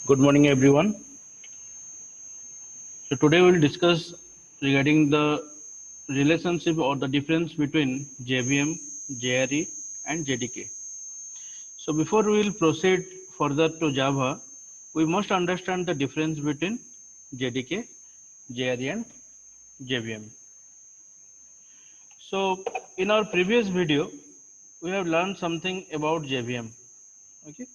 Good morning, everyone. So today we'll discuss regarding the relationship or the difference between JVM, JRE, and JDK. So before we will proceed further to Java, we must understand the difference between JDK, JRE, and JVM. So in our previous video, we have learned something about JVM. Okay.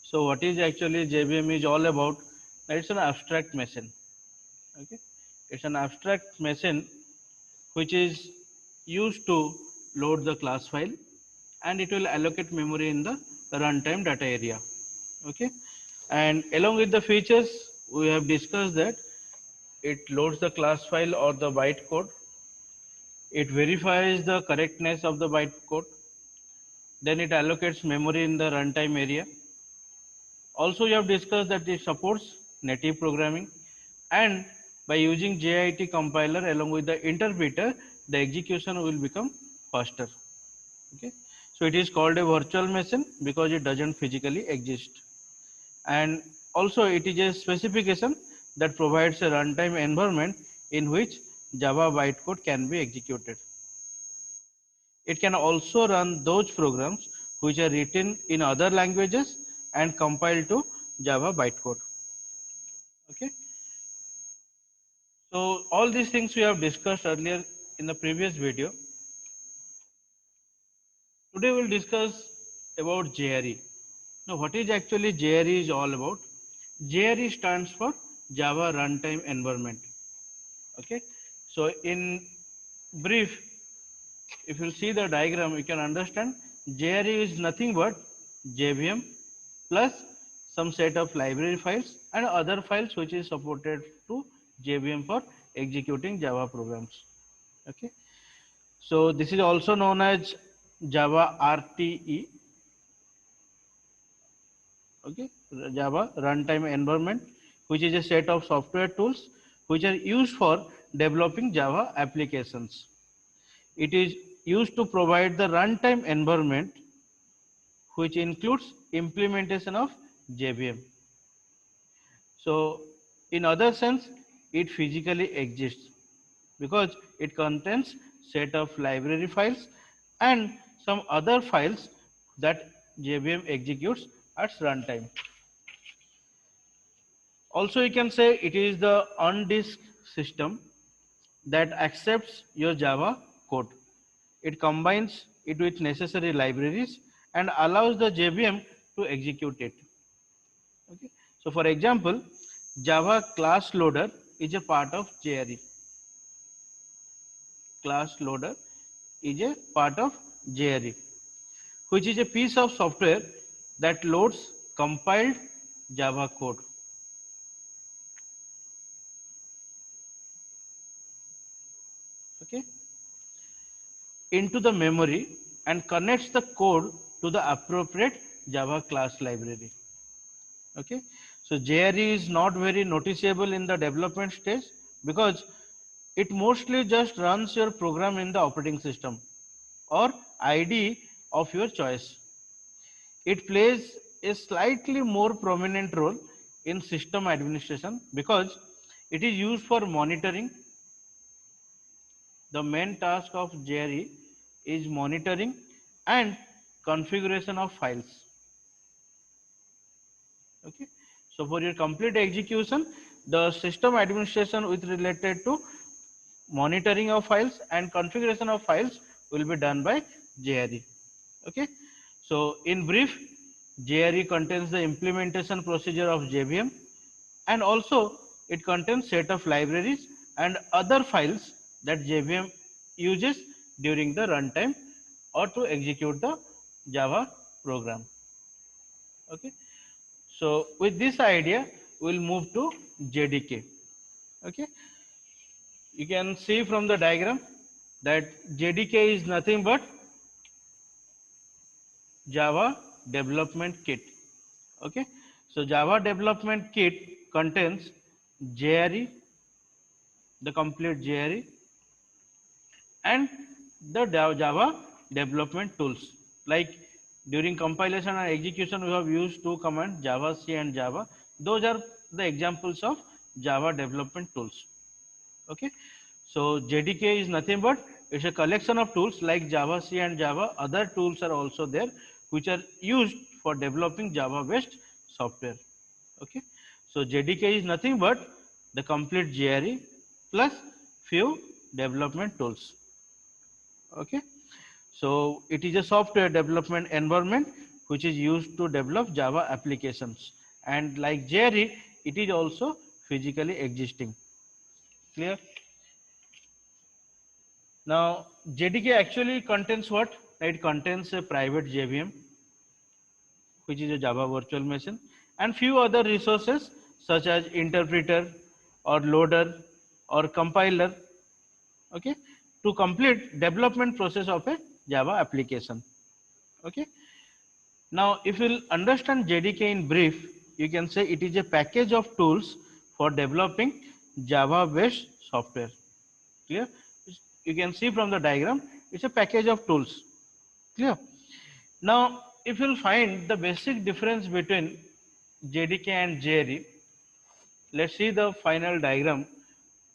So what is actually JVM is all about? It's an abstract machine. Okay. It's an abstract machine which is used to load the class file, and it will allocate memory in the runtime data area. Okay, and along with the features we have discussed that it loads the class file or the bytecode, it verifies the correctness of the bytecode, then it allocates memory in the runtime area. Also, we have discussed that it supports native programming, and by using JIT compiler along with the interpreter, the execution will become faster. Okay, so it is called a virtual machine because it doesn't physically exist, and also it is a specification that provides a runtime environment in which Java bytecode can be executed. It can also run those programs which are written in other languages and compiled to Java bytecode. Okay, so all these things we have discussed earlier in the previous video. Today we'll discuss about JRE. Now what is actually JRE is all about? JRE stands for Java Runtime Environment. Okay, so in brief, if you see the diagram, you can understand JRE is nothing but JVM plus some set of library files and other files which is supported to JVM for executing Java programs. Okay, so this is also known as Java RTE. Okay, Java Runtime Environment, which is a set of software tools which are used for developing Java applications. It is used to provide the runtime environment which includes implementation of JVM. So in other sense, it physically exists because it contains set of library files and some other files that JVM executes at runtime. Also, you can say it is the on-disk system that accepts your Java code. It combines it with necessary libraries and allows the JVM to execute it. Okay. So, for example, Java class loader is a part of JRE. Class loader is a part of JRE, which is a piece of software that loads compiled Java code. Okay, into the memory and connects the code to the appropriate Java class library. Okay, so JRE is not very noticeable in the development stage because it mostly just runs your program in the operating system or IDE of your choice. It plays a slightly more prominent role in system administration because it is used for monitoring. The main task of JRE is monitoring and configuration of files. Okay, so for your complete execution, the system administration with related to monitoring of files and configuration of files will be done by JRE. Okay, so in brief, JRE contains the implementation procedure of JVM, and also it contains set of libraries and other files that JVM uses during the runtime or to execute the Java program. Okay, so with this idea, we'll move to JDK. Okay, you can see from the diagram that JDK is nothing but Java Development Kit. Okay, so Java Development Kit contains JRE, the complete JRE, and the Java development tools. Like during compilation and execution, we have used two commands, Java C and Java Those are the examples of Java development tools. Okay, so JDK is nothing but it's a collection of tools like Java C and Java. Other tools are also there which are used for developing Java based software. Okay, so JDK is nothing but the complete JRE plus few development tools. Okay, so it is a software development environment which is used to develop Java applications, and like JRE it is also physically existing. Clear? Now JDK actually contains what? It contains a private JVM which is a Java virtual machine, and few other resources such as interpreter or loader or compiler, okay, to complete development process of a Java application. Okay, now if you'll understand JDK in brief, you can say it is a package of tools for developing Java based software. Clear? You can see from the diagram it's a package of tools. Clear? Now if you'll find the basic difference between JDK and JRE, let's see the final diagram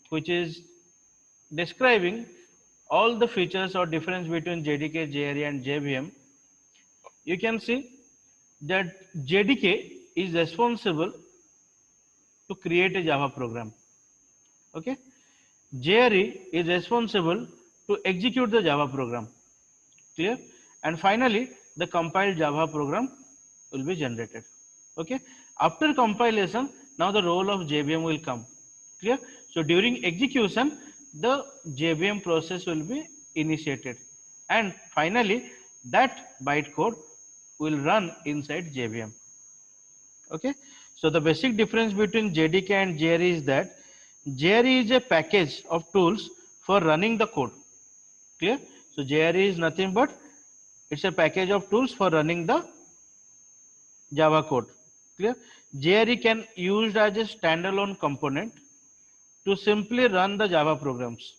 which is describing all the features or difference between JDK, JRE and JVM. You can see that JDK is responsible to create a Java program. Okay, JRE is responsible to execute the Java program. Clear? And finally, the compiled Java program will be generated. Okay, after compilation, now the role of JVM will come. Clear? So during execution, the JVM process will be initiated, and finally that bytecode will run inside JVM. Okay, so the basic difference between JDK and JRE is that JRE is a package of tools for running the code. Clear? So JRE is nothing but it's a package of tools for running the Java code. Clear? JRE can used as a standalone component to simply run the Java programs.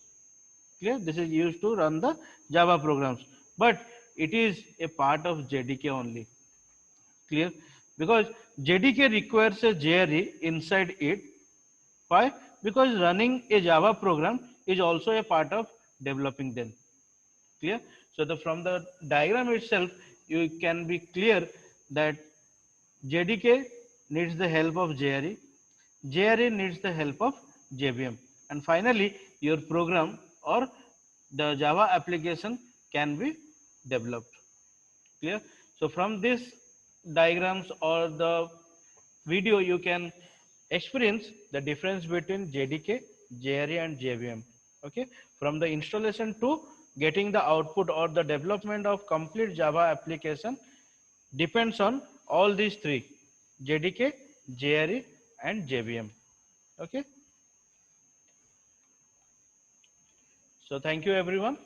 Clear? This is used to run the Java programs, but it is a part of JDK only. Clear? Because JDK requires a JRE inside it. Why? Because running a Java program is also a part of developing them. Clear? So from the diagram itself, you can be clear that JDK needs the help of JRE, JRE needs the help of JVM, and finally your program or the Java application can be developed. Clear? So from this diagrams or the video, you can experience the difference between JDK, JRE and JVM. Okay, from the installation to getting the output or the development of complete Java application depends on all these three: JDK, JRE and JVM. Okay, so thank you everyone.